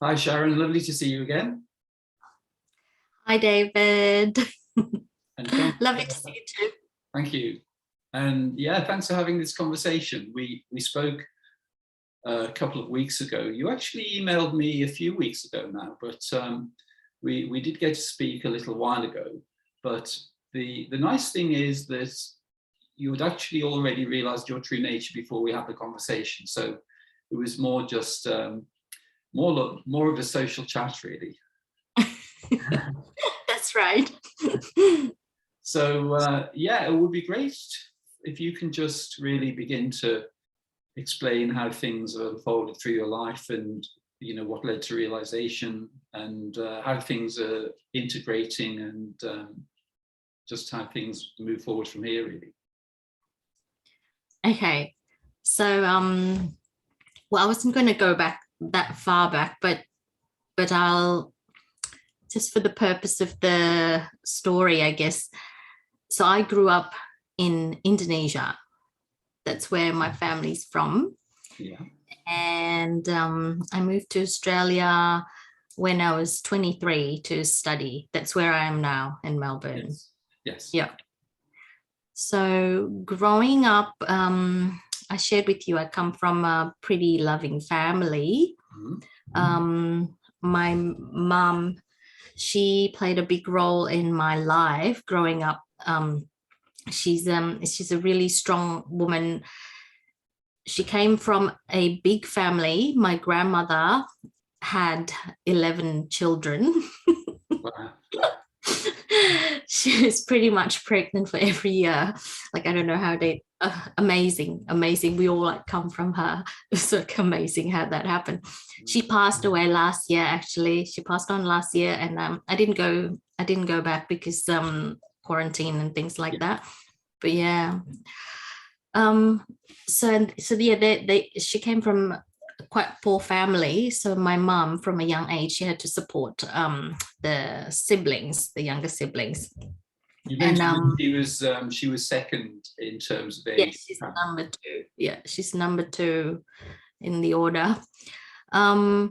Hi, Sharon. Lovely to see you again. Hi, David. And thank, Lovely to see you too. thank you. And yeah, thanks for having this conversation. We spoke a couple of weeks ago. You actually emailed me a few weeks ago now, but we did get to speak a little while ago. But the nice thing is that you had actually already realized your true nature before we had the conversation. So it was more just more of a social chat, really. That's right. So yeah, it would be great if you can just really begin to explain how things have unfolded through your life, and what led to realization, and how things are integrating, and just how things move forward from here, really. Okay. So well, I wasn't going to go back that far back, but I'll just for the purpose of the story, I guess. So I grew up in Indonesia. That's where my family's from. Yeah. And I moved to Australia when I was 23 to study. That's where I am now in Melbourne. Yes. Yes. Yeah. So growing up, I shared with you, I come from a pretty loving family. My mom, she played a big role in my life growing up. She's a really strong woman. She came from a big family. My grandmother had 11 children. Wow. She was pretty much pregnant for every year. Like, I don't know how they amazing. We all like come from her. It's like amazing how that happened. She passed away last year. Actually, she passed on last year, and I didn't go back because quarantine and things like that. But yeah, so yeah, she came from a quite poor family. So my mom, from a young age, she had to support the siblings, the younger siblings. You mentioned she was second in terms of age. Yes, she's number two. Yeah, she's number two in the order. Now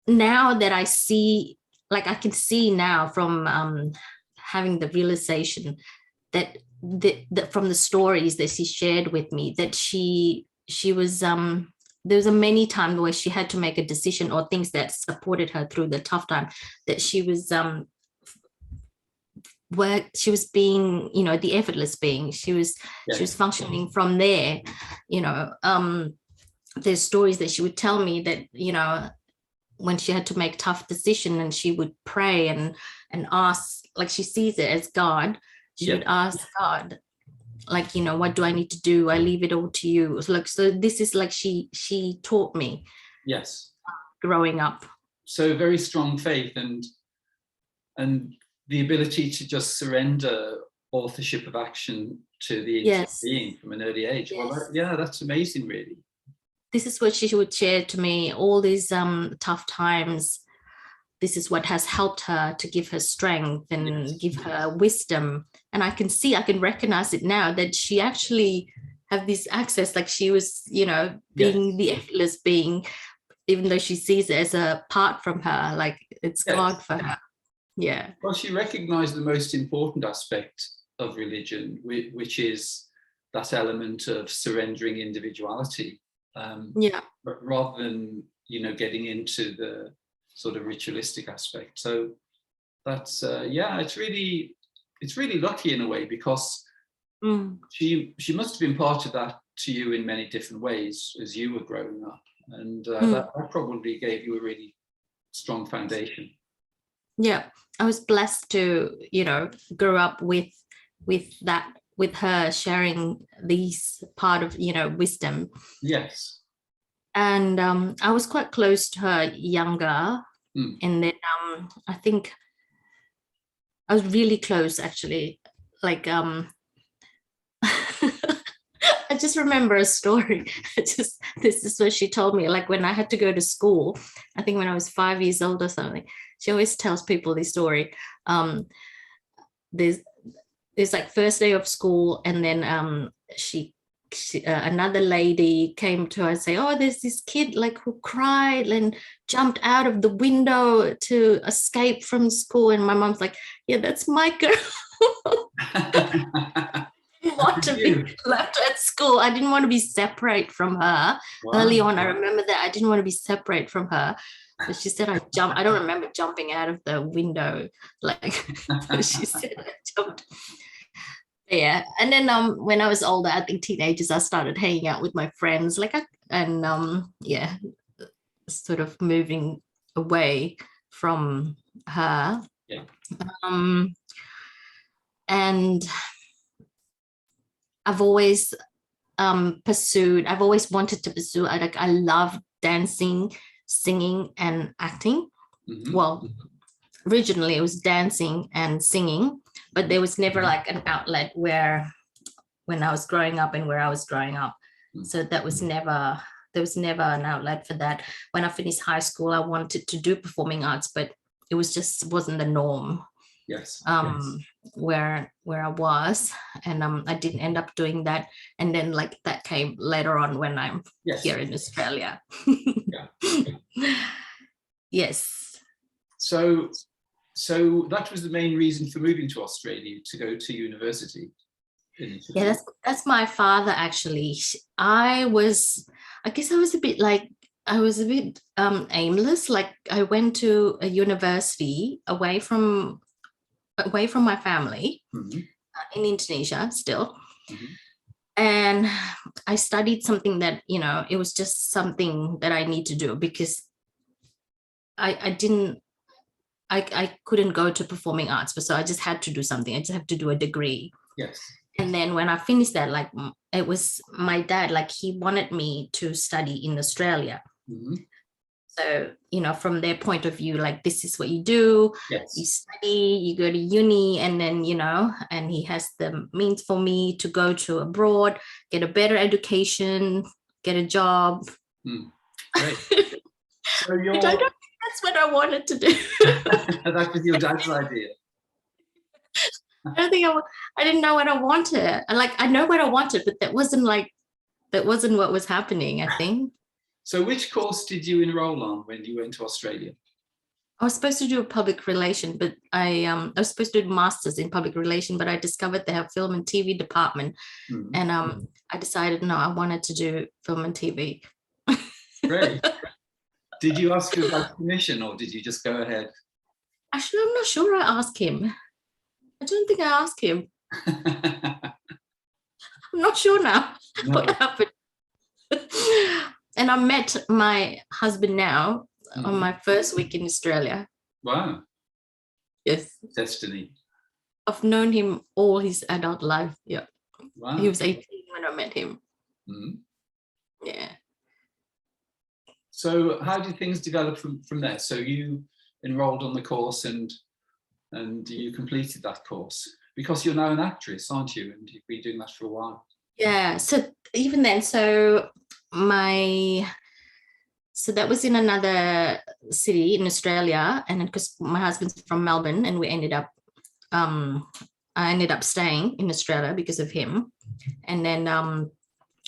that I see, like I can see now from having the realization that from the stories that she shared with me, that she was there was a many times where she had to make a decision, or things that supported her through the tough time, that she was where she was being, the effortless being. She was functioning from there. There's stories that she would tell me that when she had to make tough decision, and she would pray and ask, like she sees it as God. She would ask God, like, what do I need to do? I leave it all to you. So this is like she taught me. Yes. Growing up. So very strong faith, and the ability to just surrender authorship of action to the ancient being from an early age. Yes. Well, that's amazing, really. This is what she would share to me, all these tough times. This is what has helped her to give her strength and give her wisdom. And I can recognize it now, that she actually have this access, like she was, being the effortless being, even though she sees it as a part from her, like it's God for her. Yeah. Well, she recognized the most important aspect of religion, which is that element of surrendering individuality. But rather than, getting into the sort of ritualistic aspect. So that's it's really lucky in a way, because she must have been part of that to you in many different ways as you were growing up, and that probably gave you a really strong foundation. Yeah, I was blessed to grow up with that, with her sharing these part of wisdom. Yes. And I was quite close to her younger. And then I think I was really close, actually. Like I just remember a story. This is what she told me. Like when I had to go to school, I think when I was 5 years old or something, she always tells people this story. There's like first day of school, and then she another lady came to her and say, oh, there's this kid like who cried and jumped out of the window to escape from school. And my mom's like, yeah, that's my girl. I didn't want to be left at school. I didn't want to be separate from her. Wow. Early on, I remember that I didn't want to be separate from her. But she said I jumped. I don't remember jumping out of the window. Like she said I jumped. Yeah. And then when I was older, I think teenagers, I started hanging out with my friends, sort of moving away from her. Yeah. And I've always I've always wanted to pursue, I love dancing, singing and acting. Mm-hmm. Well, originally it was dancing and singing, but there was never like an outlet when I was growing up. So there was never an outlet for that. When I finished high school, I wanted to do performing arts, but it wasn't the norm. Yes. Where I was, and I didn't end up doing that. And then like that came later on when I'm here in Australia. Yes. So that was the main reason for moving to Australia, to go to university. Yeah, that's my father actually. I guess I was a bit aimless. Like I went to a university away from my family, mm-hmm. In Indonesia still. Mm-hmm. And I studied something that, it was just something that I need to do because I couldn't go to performing arts, but so I just had to do something. I just have to do a degree. Yes. And then when I finished that, like it was my dad, like he wanted me to study in Australia. Mm-hmm. So, from their point of view, like this is what you do. Yes. You study, you go to uni, and then, and he has the means for me to go to abroad, get a better education, get a job. Great. So I don't think that's what I wanted to do. That was your dad's idea. I don't think I didn't know what I wanted. I know what I wanted, but that wasn't what was happening, I think. So which course did you enroll on when you went to Australia? I was supposed to do a public relation, but I was supposed to do a master's in public relation, but I discovered they have film and TV department. Mm-hmm. And I decided, no, I wanted to do film and TV. Great. Did you ask him about permission or did you just go ahead? Actually, I'm not sure I asked him. I don't think I asked him. I'm not sure now what happened. And I met my husband now on my first week in Australia. Wow. Yes. Destiny. I've known him all his adult life. Yeah. Wow. He was 18 when I met him. Mm-hmm. Yeah. So how did things develop from there? So you enrolled on the course and you completed that course because you're now an actress, aren't you? And you've been doing that for a while. Yeah. So even then, so that was in another city in Australia, and because my husband's from Melbourne, and we ended up I ended up staying in Australia because of him, and then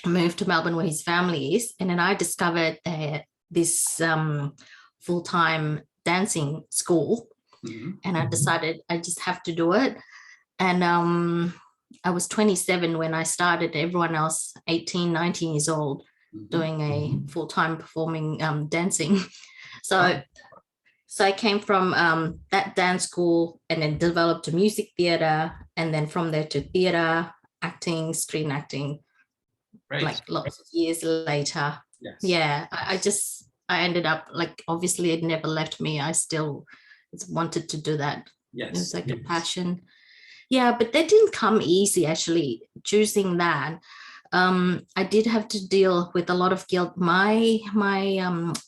moved to Melbourne where his family is, and then I discovered this full-time dancing school, mm-hmm. and I decided I just have to do it, and I was 27 when I started. Everyone else 18, 19 years old, doing a full-time performing dancing. So I came from that dance school and then developed to music theater, and then from there to theater, acting, screen acting. Right. Like lots of years later. Yes. Yeah, I ended up, like, obviously it never left me. I still wanted to do that. Yes. It was like a passion. Yeah, but that didn't come easy, actually, choosing that. I did have to deal with a lot of guilt. My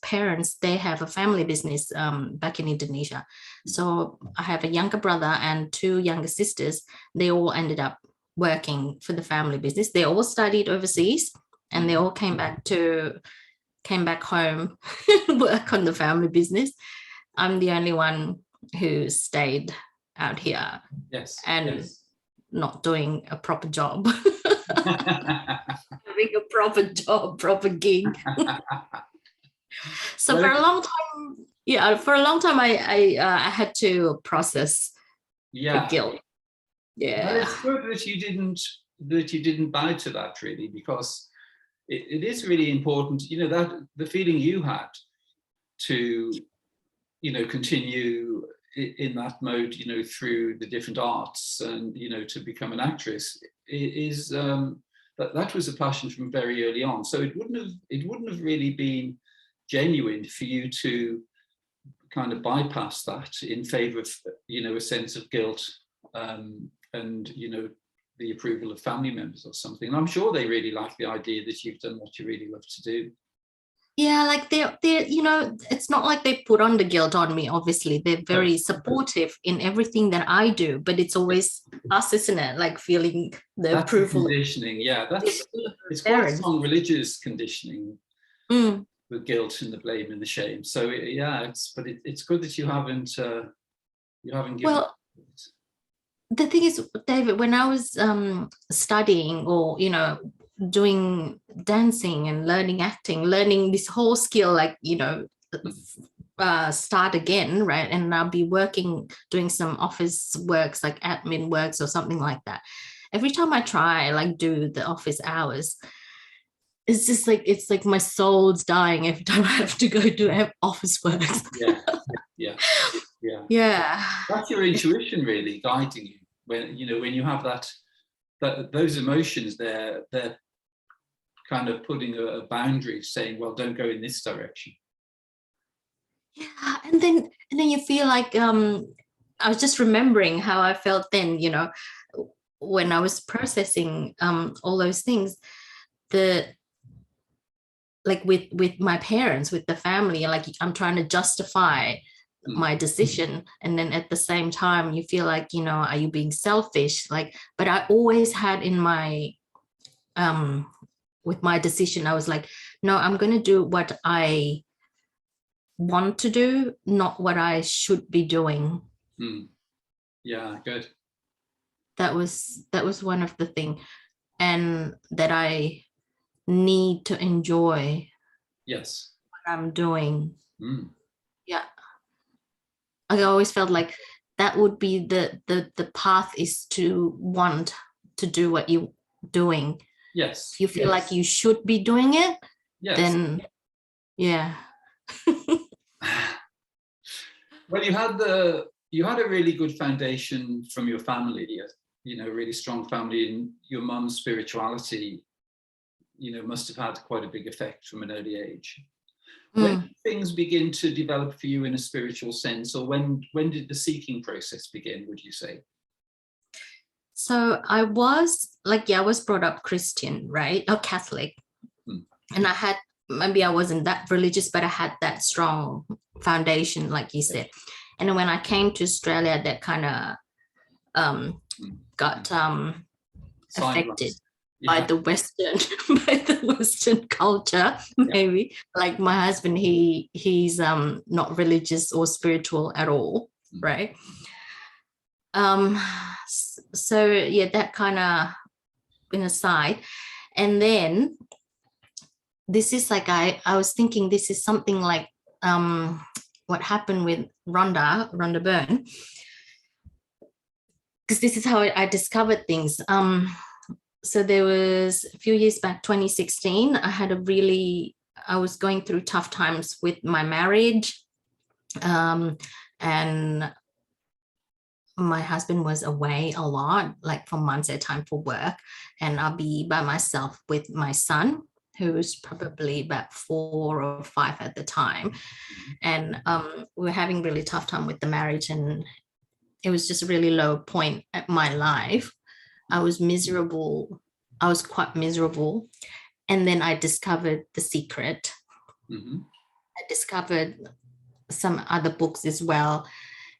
parents, they have a family business back in Indonesia. So I have a younger brother and two younger sisters. They all ended up working for the family business. They all studied overseas and they all came back home work on the family business. I'm the only one who stayed out here. Yes. And yes. not doing a proper job. Having a proper job, proper gig. So for a long time, I had to process the guilt. Yeah. Well, it's good that you didn't bow to that, really, because it is really important, that the feeling you had to, continue in that mode, through the different arts and, to become an actress is that was a passion from very early on. So it wouldn't have really been genuine for you to kind of bypass that in favor of, a sense of guilt and, the approval of family members or something. And I'm sure they really like the idea that you've done what you really love to do. Yeah, like they're it's not like they put on the guilt on me. Obviously, they're very supportive in everything that I do, but it's always us, isn't it? Like feeling the approval. Conditioning, yeah, it's quite strong religious conditioning. The guilt and the blame and the shame. So yeah, it's good that you haven't given. Well, the thing is, David, when I was studying or doing dancing and learning acting, learning this whole skill, like start again, right? And I'll be doing some office works, like admin works or something like that. Every time I try, like do the office hours, it's just like it's like my soul's dying every time I have to go do office works. Yeah. That's your intuition really guiding you when you have those emotions. They're kind of putting a boundary, saying, well, don't go in this direction. Yeah, and then you feel like I was just remembering how I felt then, when I was processing all those things, like with my parents, with the family, like I'm trying to justify my decision, and then at the same time you feel like, are you being selfish? Like, but I always had in my with my decision, I was like, no, I'm going to do what I want to do, not what I should be doing. Yeah, good. That was one of the things, and that I need to enjoy what I'm doing. Yeah, I always felt like that would be the path, is to want to do what you're doing. Yes. If you feel like you should be doing it, then yeah. Well, you had a really good foundation from your family, a really strong family, and your mum's spirituality, must have had quite a big effect from an early age. When did things begin to develop for you in a spiritual sense, or when did the seeking process begin, would you say? So I was brought up Christian, right? Or Catholic. And I had, maybe I wasn't that religious, but I had that strong foundation, like you said. And then when I came to Australia, that kind of got affected by the Western culture, maybe. Like my husband, he's not religious or spiritual at all, right? So yeah, that kind of been aside. And then this is like, I was thinking this is something like what happened with Rhonda Byrne, because this is how I discovered things. So there was a few years back, 2016, I was going through tough times with my marriage, and my husband was away a lot, like for months at a time for work, and I'll be by myself with my son, who's probably about 4 or 5 at the time. And we were having really tough time with the marriage, and it was just a really low point at my life. I was miserable. I was quite miserable. And then I discovered The Secret. I discovered some other books as well.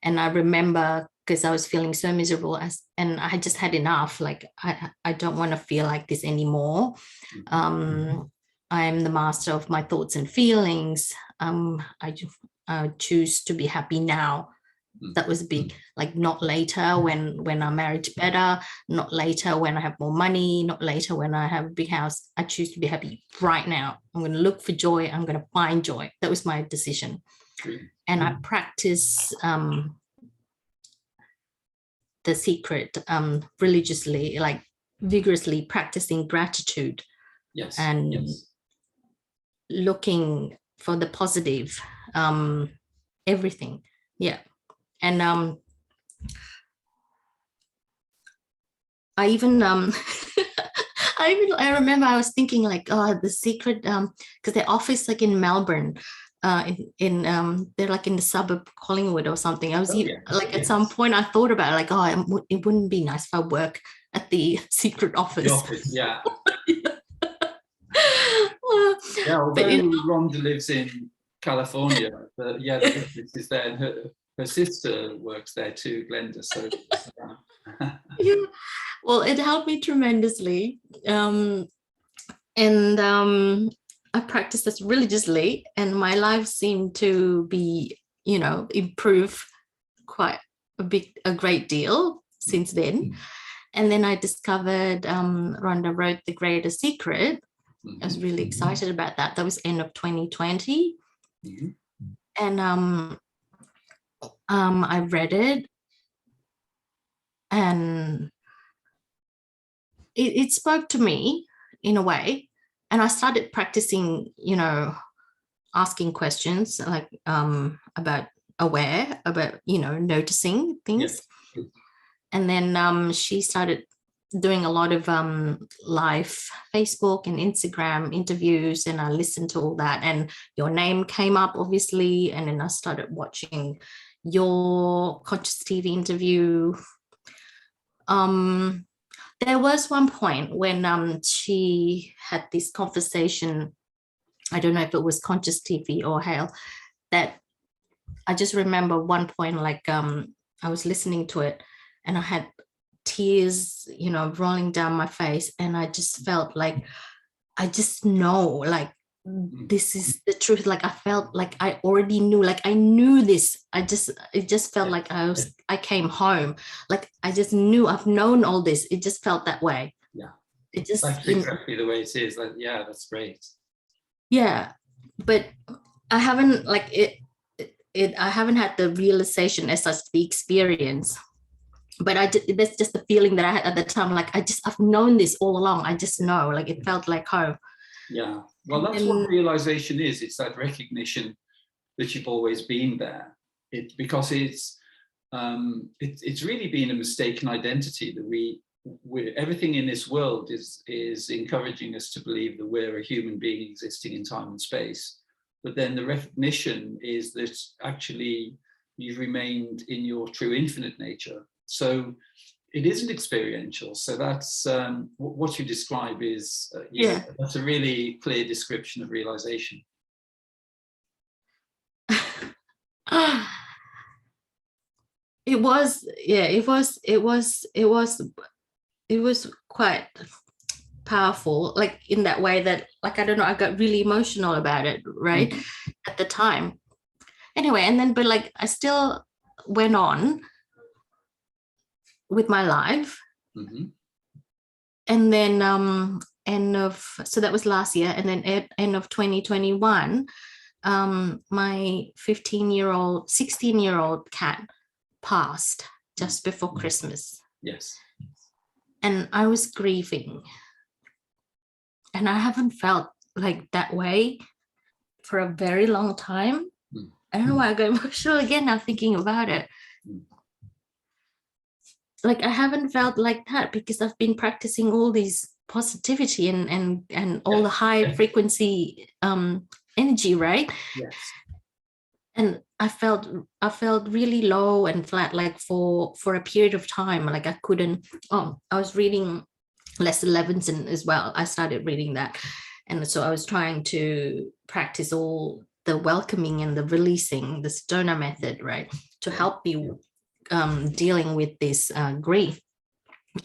And I remember, because I was feeling so miserable, and I had just had enough. Like, I don't want to feel like this anymore. I am the master of my thoughts and feelings. I choose to be happy now, That was big. Like, not later when our marriage better, not later when I have more money, not later when I have a big house. I choose to be happy right now. I'm going to look for joy. I'm going to find joy. That was my decision. And I practice The Secret religiously, like vigorously practicing gratitude. Yes. And looking for the positive, everything. Yeah. And I even I remember I was thinking like, oh, The Secret, because their office like in Melbourne, in they're like in the suburb of Collingwood or something. I was at some point I thought about it, like, oh, it wouldn't be nice if I work at the Secret office. The office, yeah. Yeah, although Rhonda lives in California, the business is there, and her sister works there too, Glenda. So yeah. Well, it helped me tremendously. I practiced this religiously, and my life seemed to be, improve quite a great deal since then. And then I discovered Rhonda wrote The Greater Secret. I was really excited about that. That was end of 2020. And I read it, and it spoke to me in a way. And I started practicing, asking questions like about noticing things. Yes. And then she started doing a lot of live Facebook and Instagram interviews, and I listened to all that, and your name came up obviously, and then I started watching your Conscious TV interview. There was one point when she had this conversation, I don't know if it was Conscious TV or Hale, that I just remember one point, like I was listening to it and I had tears, rolling down my face, and I just felt like, I just know, like, this is the truth. Like, I felt like I already knew, like I knew this. It just felt like I came home. Like, I just knew, I've known all this. It just felt that way. Yeah. It just, that's exactly the way it is. Like, yeah, that's great. Yeah. But I haven't I haven't had the realization as such, the experience. But that's just the feeling that I had at the time. Like, I've known this all along. I just know, like, it felt like home. Yeah. Well, that's what realization is. It's that recognition that you've always been there. Because it's really been a mistaken identity that we everything in this world is encouraging us to believe that we're a human being existing in time and space. But then the recognition is that actually you've remained in your true infinite nature. So it isn't experiential. So that's what you describe is, that's a really clear description of realization. It was quite powerful, like in that way that, like, I don't know, I got really emotional about it, right? At the time. Anyway, and then, but like, I still went on with my life. And then so that was last year, and then at end of 2021, my 16-year-old cat passed just before Christmas. Yes. And I was grieving, and I haven't felt like that way for a very long time. I don't know why I got emotional again now thinking about it. Like, I haven't felt like that because I've been practicing all these positivity and all the high frequency energy, right? Yes. And I felt really low and flat, like for a period of time. Like, I couldn't. I was reading Les Levinson as well. I started reading that, and so I was trying to practice all the welcoming and the releasing, the Sedona method, right, to help me dealing with this grief.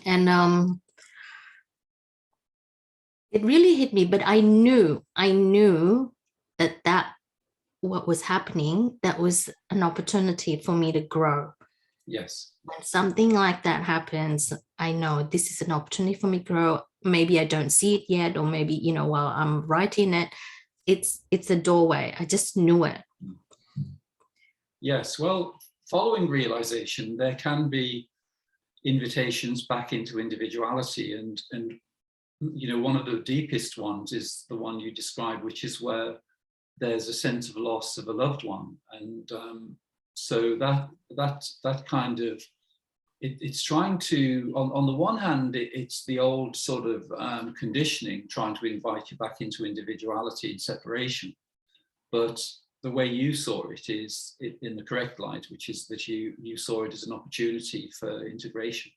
And it really hit me, but I knew that what was happening, that was an opportunity for me to grow. Yes. When something like that happens, I know this is an opportunity for me to grow. Maybe I don't see it yet, or maybe, while I'm writing it, it's a doorway. I just knew it. Yes. Well, following realization, there can be invitations back into individuality, and one of the deepest ones is the one you described, which is where there's a sense of loss of a loved one, and so that kind of it's trying to, on the one hand, it's the old sort of conditioning trying to invite you back into individuality and separation, but the way you saw it is in the correct light, which is that you saw it as an opportunity for integration.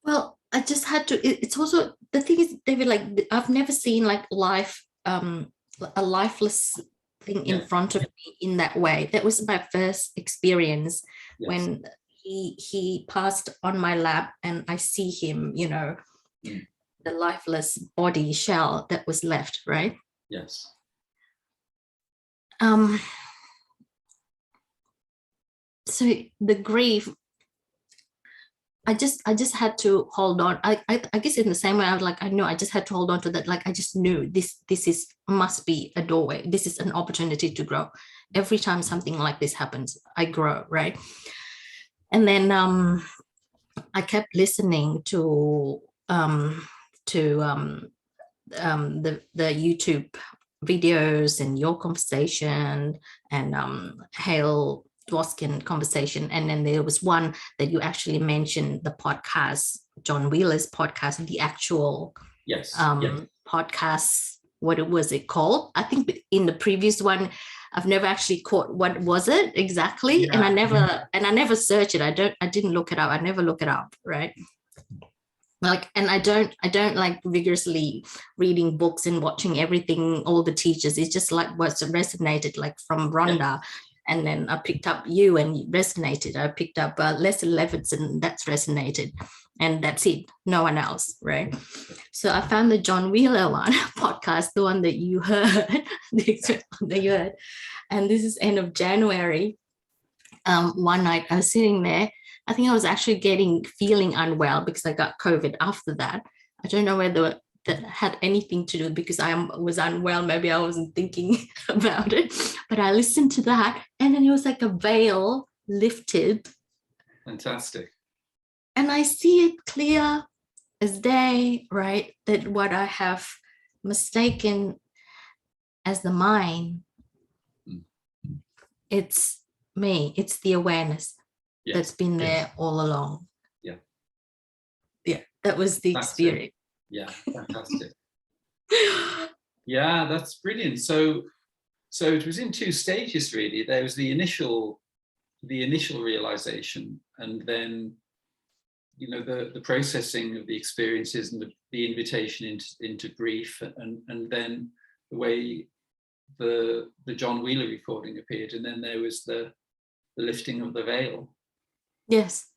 Well, I just had to, it's also, the thing is, David, like, I've never seen like life, a lifeless thing in front of me in that way. That was my first experience. Yes. When he passed on my lap and I see him, the lifeless body shell that was left, right? Yes. So the grief, I just had to hold on. I guess in the same way, I was like, I know I just had to hold on to that. Like, I just knew this must be a doorway. This is an opportunity to grow. Every time something like this happens, I grow, right? And then I kept listening to the YouTube videos and your conversation and Hale Dwoskin conversation, and then there was one that you actually mentioned, the podcast, John Wheeler's podcast, the actual podcast. What was it called? I think in the previous one, I've never actually caught what was it exactly, and I never searched it. I didn't look it up. I never look it up, right? Like, and I don't like rigorously reading books and watching everything, all the teachers. It's just like what's resonated, like from Rhonda. And then I picked up you and it resonated. I picked up Leslie Levinson, that's resonated. And that's it, no one else, right? So I found the John Wheeler one podcast, the one that you heard, And this is end of January. One night I was sitting there. I think I was actually feeling unwell because I got COVID after that. I don't know whether that had anything to do because I was unwell. Maybe I wasn't thinking about it, but I listened to that and then it was like a veil lifted. Fantastic. And I see it clear as day, right? That what I have mistaken as the mind, it's me, it's the awareness that's been there all along. Yeah, that was the experience. Yeah, fantastic. Yeah, that's brilliant. So it was in two stages, really. There was the initial realization, and then the processing of the experiences and the invitation into grief, and then the way the John Wheeler recording appeared, and then there was the lifting of the veil. Yes.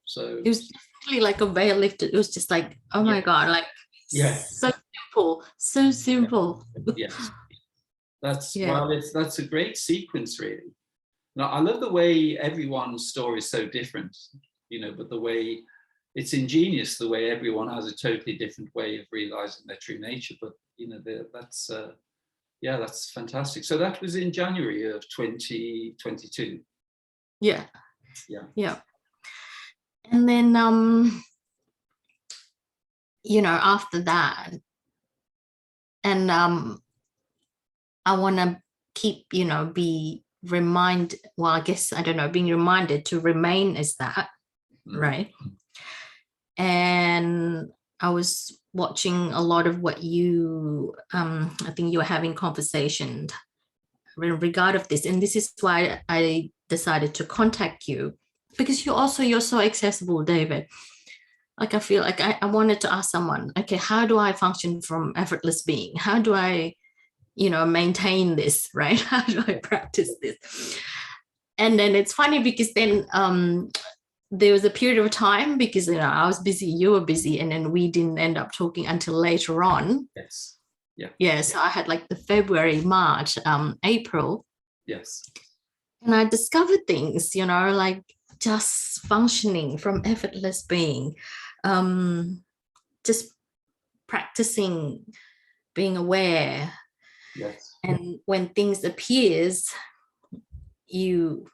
So it was definitely like a veil lifted. It was just like, oh my God, like so simple. Yes. That's a great sequence, really. Now, I love the way everyone's story is so different, but the way it's ingenious, the way everyone has a totally different way of realizing their true nature. But that's fantastic. So that was in January of 2022. Yeah. And then after that, and I want to keep be reminded, well, I guess, I don't know, being reminded to remain as that, right? And I was watching a lot of what you I think you were having conversation in regard of this, and this is why I decided to contact you, because you're so accessible, David. Like, I feel like I wanted to ask someone, okay, how do I function from effortless being? How do I, maintain this, right? How do I practice this? And then it's funny because then there was a period of time because, I was busy, you were busy, and then we didn't end up talking until later on. Yes. Yeah. Yeah. So I had like the February, March, April. Yes. And I discovered things, you know, like just functioning from effortless being, just practicing being aware. Yes. And when things appears, you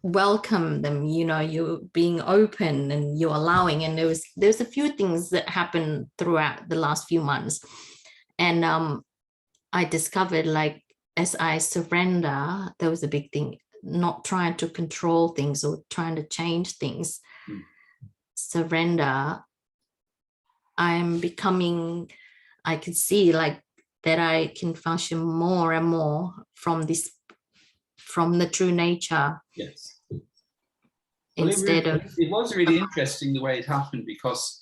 welcome them, you know, you're being open and you're allowing. And there's a few things that happened throughout the last few months. And I discovered, like, as I surrender, there was a big thing, not trying to control things or trying to change things. Surrender, I'm becoming, I could see like that I can function more and more from the true nature. Yes. Well, it was really interesting the way it happened, because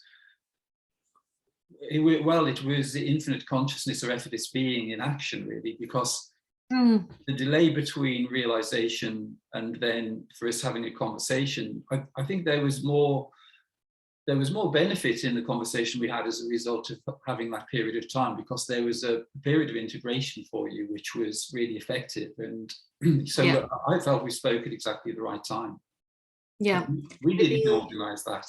it was the infinite consciousness or effortless being in action, really, because the delay between realization and then for us having a conversation, I think there was more benefit in the conversation we had as a result of having that period of time, because there was a period of integration for you which was really effective. And so I felt we spoke at exactly the right time. Yeah, we didn't organize that.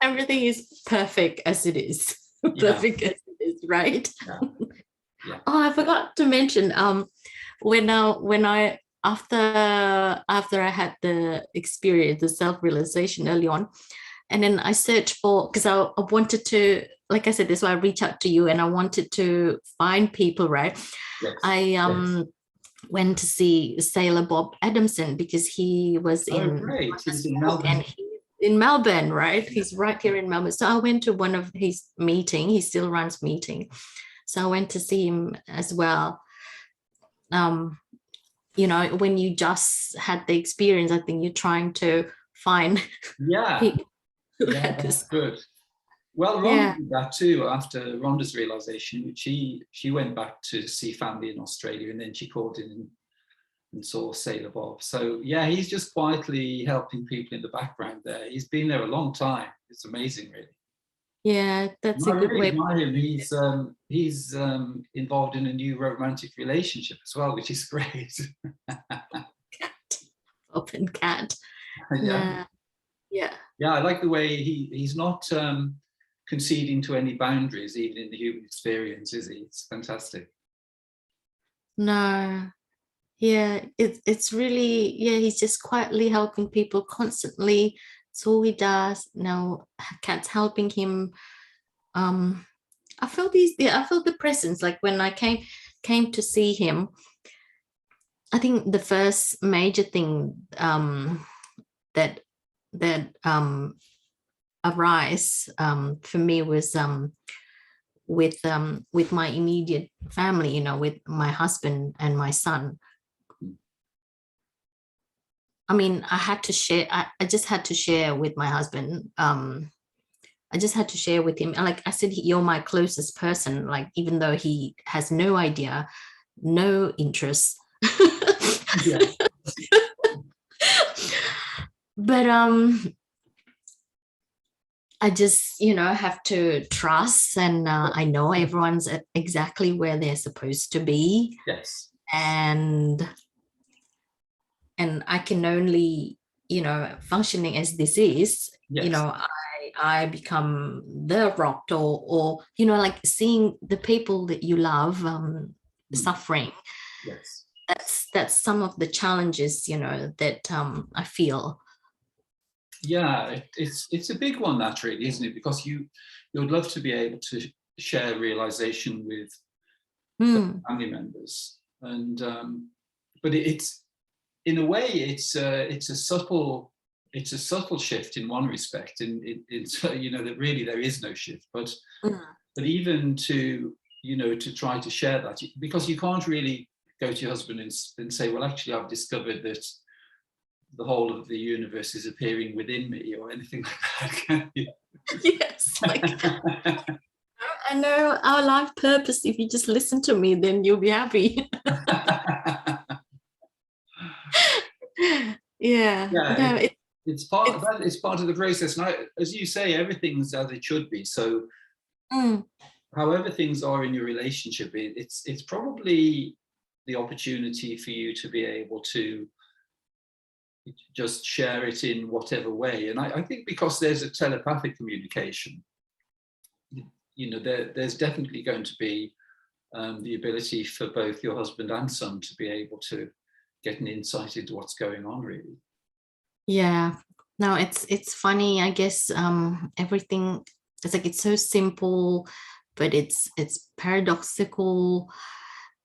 Everything is perfect as it is. Perfect as it is, right? Yeah. Oh, I forgot to mention, when I after I had the experience, the self-realization early on, and then I searched for, because I wanted to, like I said, this is why I reached out to you, and I wanted to find people, right? Yes. I went to see Sailor Bob Adamson, because he was He's in Melbourne. And he's in Melbourne, right? He's right here in Melbourne. So I went to one of his meeting. He still runs meeting. So I went to see him as well. You know, when you just had the experience, I think you're trying to find people. Yeah, that's good. Well, Rhonda did that too after Rhonda's realization. She went back to see family in Australia, and then she called in and saw Sailor Bob. So yeah, he's just quietly helping people in the background there. He's been there a long time. It's amazing, really. Yeah, that's a good way. Him. He's involved in a new romantic relationship as well, which is great. Open cat. Yeah. I like the way he's not conceding to any boundaries, even in the human experience, is he? It's fantastic. No. Yeah, it's really, he's just quietly helping people constantly. That's all he does. Now cat's helping him. I felt the presence, like when I came to see him. I think the first major thing that arise for me was with my immediate family, you know, with my husband and my son. I mean, I had to share. I just had to share with my husband. I just had to share with him. And like I said, you're my closest person. Like, even though he has no idea, no interest. But I just, you know, have to trust, and I know everyone's exactly where they're supposed to be. Yes. And I can only, you know, functioning as this is, you know, I become the rock, or you know, like seeing the people that you love suffering. Yes. That's some of the challenges, you know, that I feel. Yeah, it's a big one, that, really, isn't it? Because you'd love to be able to share realization with family members, and but it's, in a way, it's a subtle shift in one respect. It's you know, that really there is no shift, but even to, you know, to try to share that, because you can't really go to your husband and say, well, actually, I've discovered that the whole of the universe is appearing within me, or anything like that, can you? Yes, like, I know our life purpose. If you just listen to me, then you'll be happy. No, it's part of that. It's part of the process, and as you say, everything's as it should be. So however things are in your relationship, it's probably the opportunity for you to be able to just share it in whatever way. And I think because there's a telepathic communication, you know, there's definitely going to be the ability for both your husband and son to be able to get an insight into what's going on, really. Yeah, no, it's funny, I guess. Everything, it's like, it's so simple, but it's paradoxical.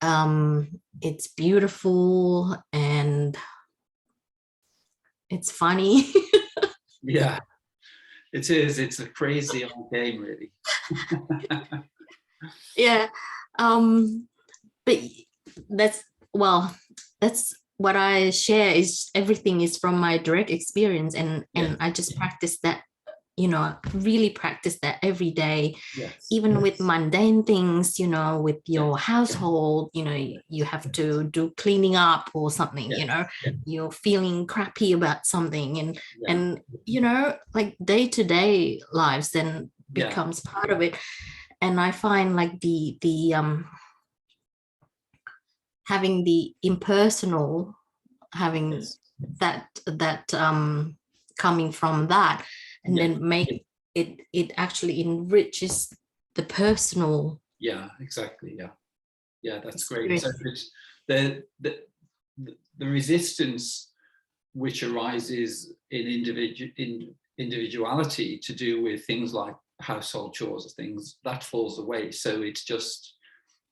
It's beautiful, and it's funny. Yeah, it is. It's a crazy old game, really. Yeah. But that's what I share, is everything is from my direct experience, and I just practice that, you know, really practice that every day. Even with mundane things, you know, with your household, you know, you have to do cleaning up or something, you know, you're feeling crappy about something, and you know, like day-to-day lives then becomes part of it. And I find like the having the impersonal, having that coming from that, and then make it actually enriches the personal. Yeah, exactly. Yeah, that's great. So the resistance which arises in individuality to do with things like household chores or things, that falls away. So it's just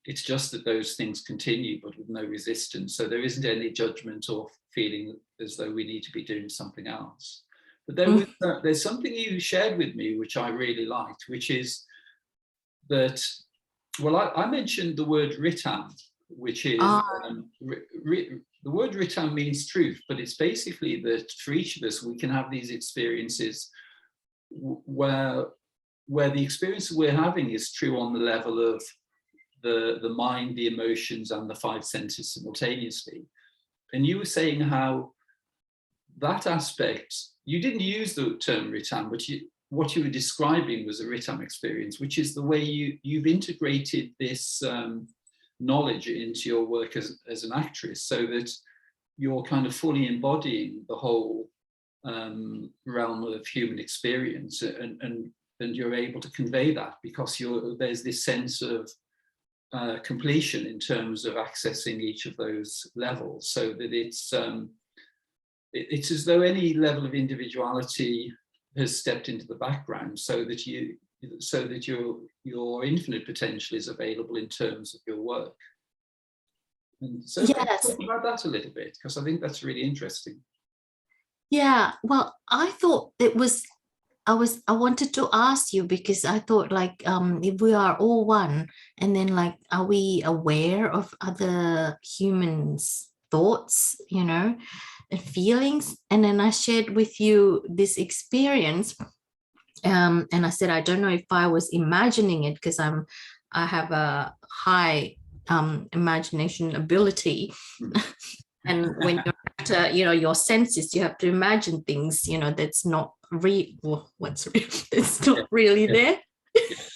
that those things continue, but with no resistance. So there isn't any judgment or feeling as though we need to be doing something else. But there's something you shared with me which I really liked, which is that, well, I mentioned the word ritam, which is the word ritam means truth, but it's basically that for each of us we can have these experiences where the experience we're having is true on the level of the mind, the emotions, and the five senses simultaneously. And you were saying how that aspect, you didn't use the term ritam, but what you were describing was a ritam experience, which is the way you've integrated this knowledge into your work as an actress, so that you're kind of fully embodying the whole realm of human experience, and you're able to convey that because there's this sense of completion in terms of accessing each of those levels, so that it's as though any level of individuality has stepped into the background, so that your infinite potential is available in terms of your work. And so talk about that a little bit, because I think that's really interesting. Yeah, well, I thought it was, I wanted to ask you, because I thought like, if we are all one, and then like, are we aware of other humans' thoughts, you know, and feelings? And then I shared with you this experience, and I said, I don't know if I was imagining it, because I have a high imagination ability. And when you're actor, you know, your senses, you have to imagine things, you know, that's not real. Well, what's real? It's not really there. It's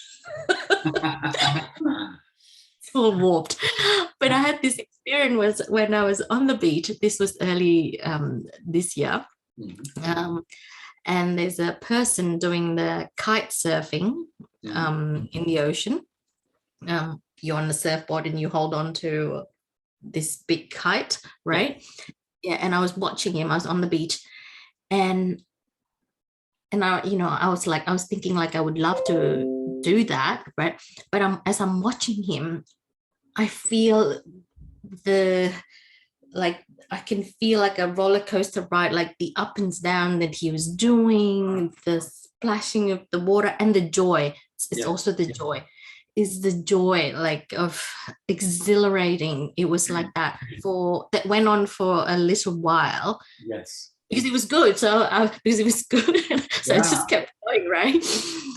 all warped. But I had this experience when I was on the beach. This was early this year. And there's a person doing the kite surfing in the ocean. You're on the surfboard and you hold on to this big kite, right? And I was watching him. I was on the beach, and I, you know, I was thinking like, I would love to do that, right? But as I'm watching him, I feel I can feel like a roller coaster ride, like the up and down that he was doing, the splashing of the water, and the joy. It's also the joy. Is the joy like of exhilarating. It was like that went on for a little while. Yes. Because it was good. Because it was good. So it just kept going, right?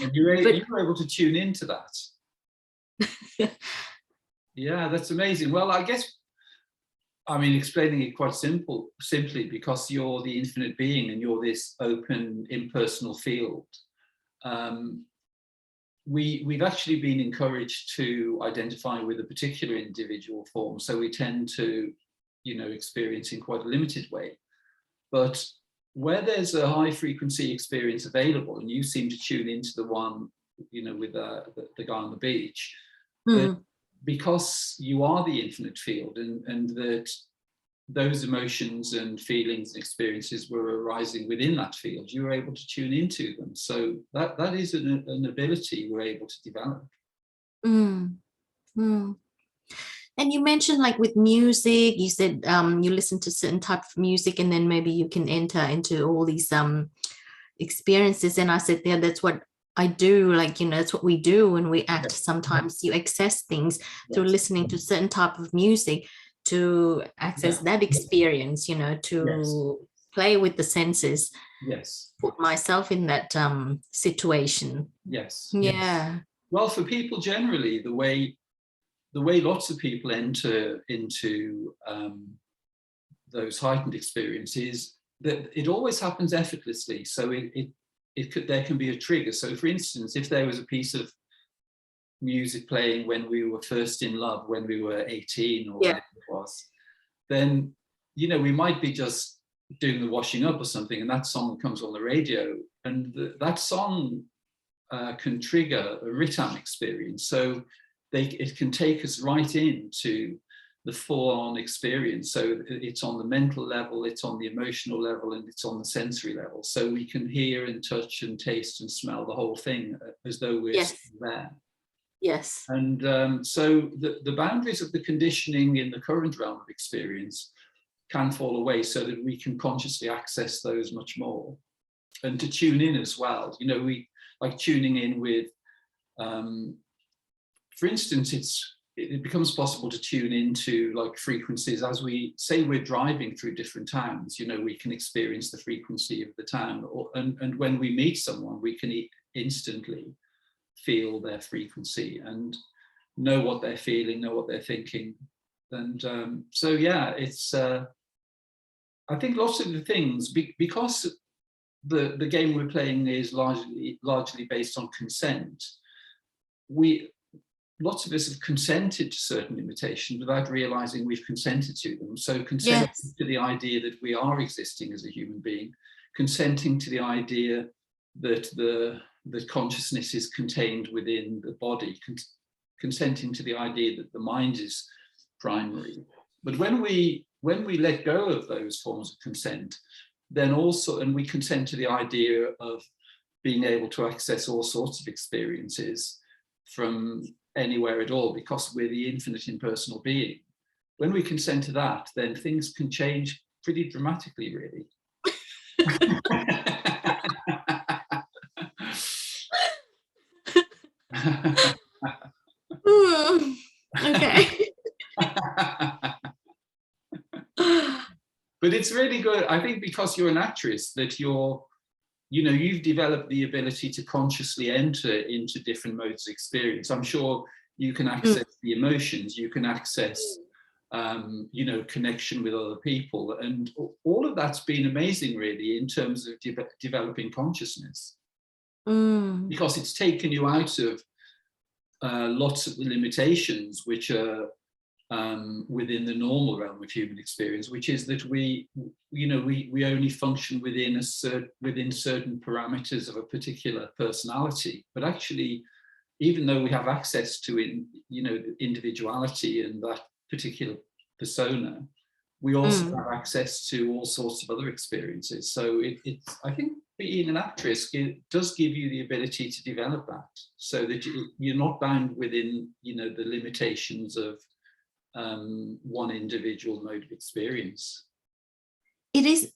And you were able to tune into that. Yeah, that's amazing. Well, I guess, I mean, explaining it quite simply, because you're the infinite being and you're this open, impersonal field. we've actually been encouraged to identify with a particular individual form, so we tend to, experience in quite a limited way. But where there's a high frequency experience available, and you seem to tune into the one, with the guy on the beach, because you are the infinite field, and that those emotions and feelings and experiences were arising within that field, you were able to tune into them. So that is an ability we're able to develop. And you mentioned, like, with music, you said you listen to certain type of music, and then maybe you can enter into all these experiences. And I said, yeah, that's what I do. Like, that's what we do when we act. Sometimes you access things through listening to certain type of music to access that experience, to play with the senses. Put myself in that situation. Well, for people generally, the way lots of people enter into those heightened experiences, that it always happens effortlessly. So there can be a trigger. So for instance, if there was a piece of music playing when we were first in love, when we were 18 or whatever it was, then we might be just doing the washing up or something, and that song comes on the radio, and that song can trigger a rhythm experience. So it can take us right into the full-on experience. So it's on the mental level, it's on the emotional level, and it's on the sensory level. So we can hear and touch and taste and smell the whole thing as though we're there. And so the boundaries of the conditioning in the current realm of experience can fall away, so that we can consciously access those much more, and to tune in as well. We like tuning in with, for instance, it becomes possible to tune into like frequencies as we say we're driving through different towns. We can experience the frequency of the town, and when we meet someone, we can instantly feel their frequency and know what they're feeling, know what they're thinking. And so it's I think lots of the things, because the game we're playing is largely based on consent, lots of us have consented to certain limitations without realizing we've consented to them. So consenting to the idea that we are existing as a human being, consenting to the idea that the consciousness is contained within the body, consenting to the idea that the mind is primary. But when we let go of those forms of consent, then also, and we consent to the idea of being able to access all sorts of experiences from anywhere at all, because we're the infinite impersonal being. When we consent to that, then things can change pretty dramatically, really. Okay. But it's really good, I think, because you're an actress, that you've developed the ability to consciously enter into different modes of experience. I'm sure you can access the emotions, you can access connection with other people, and all of that's been amazing, really, in terms of developing consciousness, because it's taken you out of lots of the limitations which are within the normal realm of human experience, which is that we only function within certain parameters of a particular personality. But actually, even though we have access to individuality and that particular persona, we also have access to all sorts of other experiences. So it's, I think, being an actress, it does give you the ability to develop that, so that you're not bound within the limitations of one individual mode of experience. It is.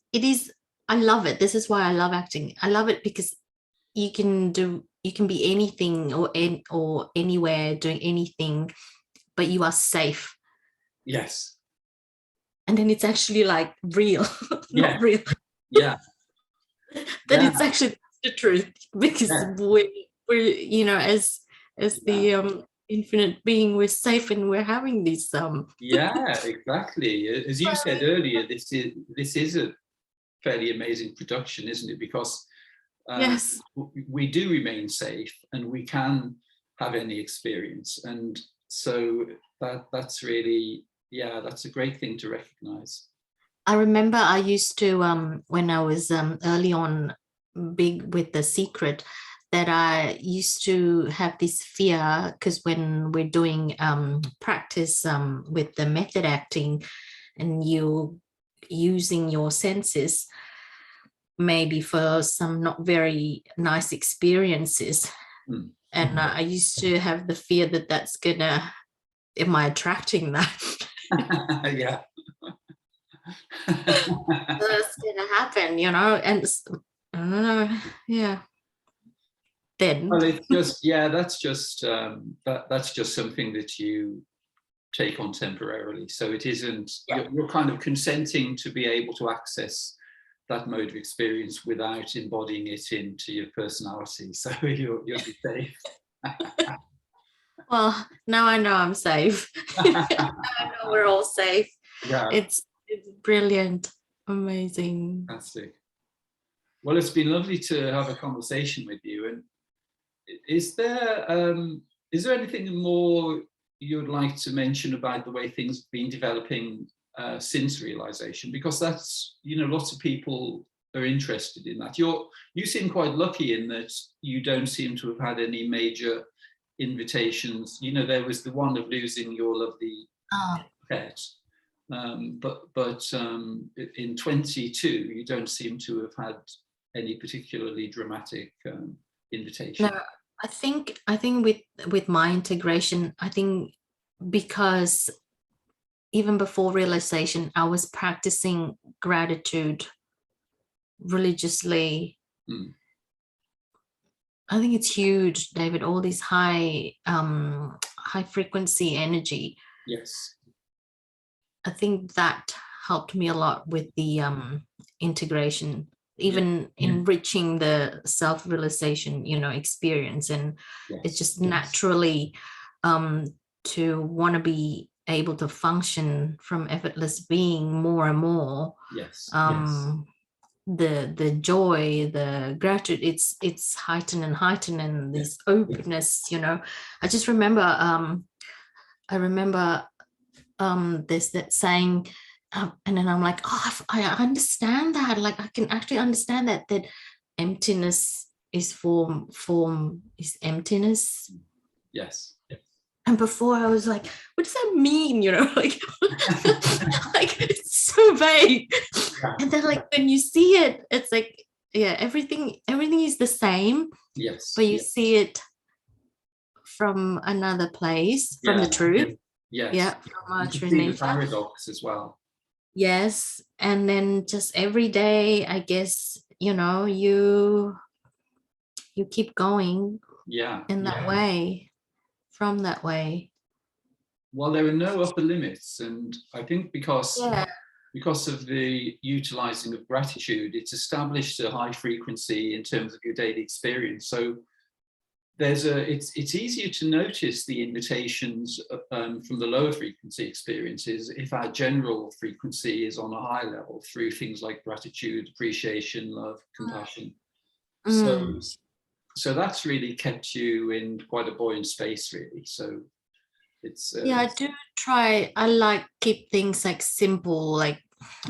I love it. This is why I love acting. I love it because you can be anything or anywhere doing anything, but you are safe. Yes. And then it's actually like real, not real. Yeah. It's actually the truth, because we're as the infinite being, we're safe, and we're having these exactly, as you said earlier, this is a fairly amazing production, isn't it? Because we do remain safe, and we can have any experience. And so that's really, yeah, that's a great thing to recognize. I remember I used to, when I was early on big with The Secret, that I used to have this fear, because when we're doing practice with the method acting and you using your senses, maybe for some not very nice experiences. And I used to have the fear that that's gonna, am I attracting that? Yeah. That's gonna happen, you know, and I don't know, yeah. Then well, it's just, yeah, that's just something that you take on temporarily. So it isn't, you're kind of consenting to be able to access that mode of experience without embodying it into your personality. So you'll be safe. Well, now I know I'm safe. Now I know we're all safe. Yeah. It's brilliant, amazing. Fantastic. Well, it's been lovely to have a conversation with you. And is there anything more you'd like to mention about the way things have been developing since realization? Because that's, you know, lots of people are interested in that. You seem quite lucky in that you don't seem to have had any major invitations. You know, there was the one of losing your lovely pet, but in 22 you don't seem to have had any particularly dramatic invitation. No, I think with my integration, I think because even before realization, I was practicing gratitude religiously. I think it's huge, David, all this high frequency energy. Yes. I think that helped me a lot with the integration, even enriching the self-realization, you know, experience. And it's just naturally to want to be able to function from effortless being more and more. The joy, the gratitude, it's heightened and this openness, you know. I just remember there's that saying, and then I'm like, oh, I understand that. Like, I can actually understand that emptiness is form is emptiness. Yes. And before I was like, what does that mean? You know, like, like it's so vague. And then like when you see it, it's like, yeah, everything is the same. Yes. But you see it from another place, from the truth. Yes. Yeah, from our true nature. The paradox as well. Yes. And then just every day, I guess, you know, you keep going. In that way. From that way. Well, there are no upper limits, and I think because of the utilizing of gratitude, it's established a high frequency in terms of your daily experience. So it's easier to notice the invitations from the lower frequency experiences if our general frequency is on a high level through things like gratitude, appreciation, love, compassion. So that's really kept you in quite a buoyant space, really. So it's I do try. I like keep things like simple. Like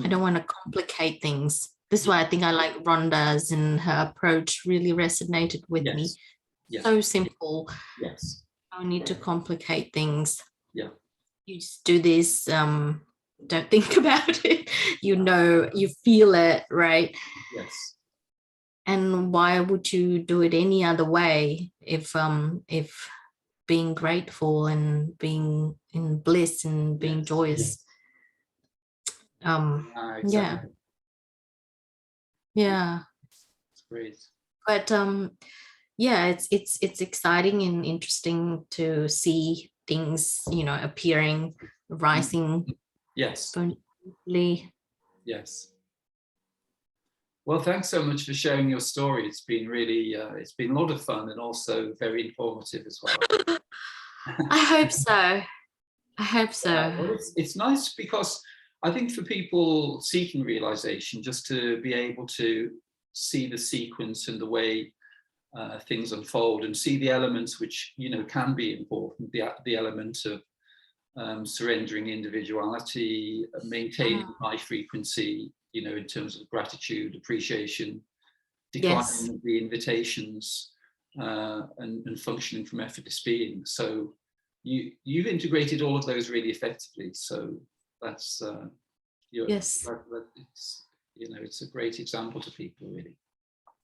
I don't want to complicate things. This is why I think I like Rhonda's, and her approach really resonated with me. So simple. Yes. I don't need to complicate things. Yeah. You just do this. Don't think about it. You know, you feel it, right? Yes. And why would you do it any other way if being grateful and being in bliss and being joyous? Exactly. It's great. But it's exciting and interesting to see things, you know, appearing, rising. Yes. Spontaneously. Yes. Well, thanks so much for sharing your story. It's been really, it's been a lot of fun and also very informative as well. I hope so. Well, it's nice because I think for people seeking realization, just to be able to see the sequence and the way things unfold, and see the elements which, you know, can be important, the element of surrendering individuality, maintaining high frequency, you know, in terms of gratitude, appreciation, declining the invitations, and functioning from effortless being. So you've integrated all of those really effectively. So that's it's, you know, it's a great example to people, really.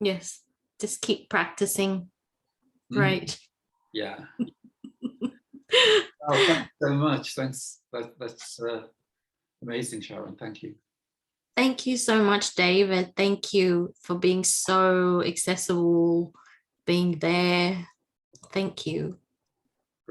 Yes, just keep practicing. Great. Yeah. Oh, thanks so much. Thanks. That's amazing, Sharon. Thank you. Thank you so much, David. Thank you for being so accessible, being there. Thank you.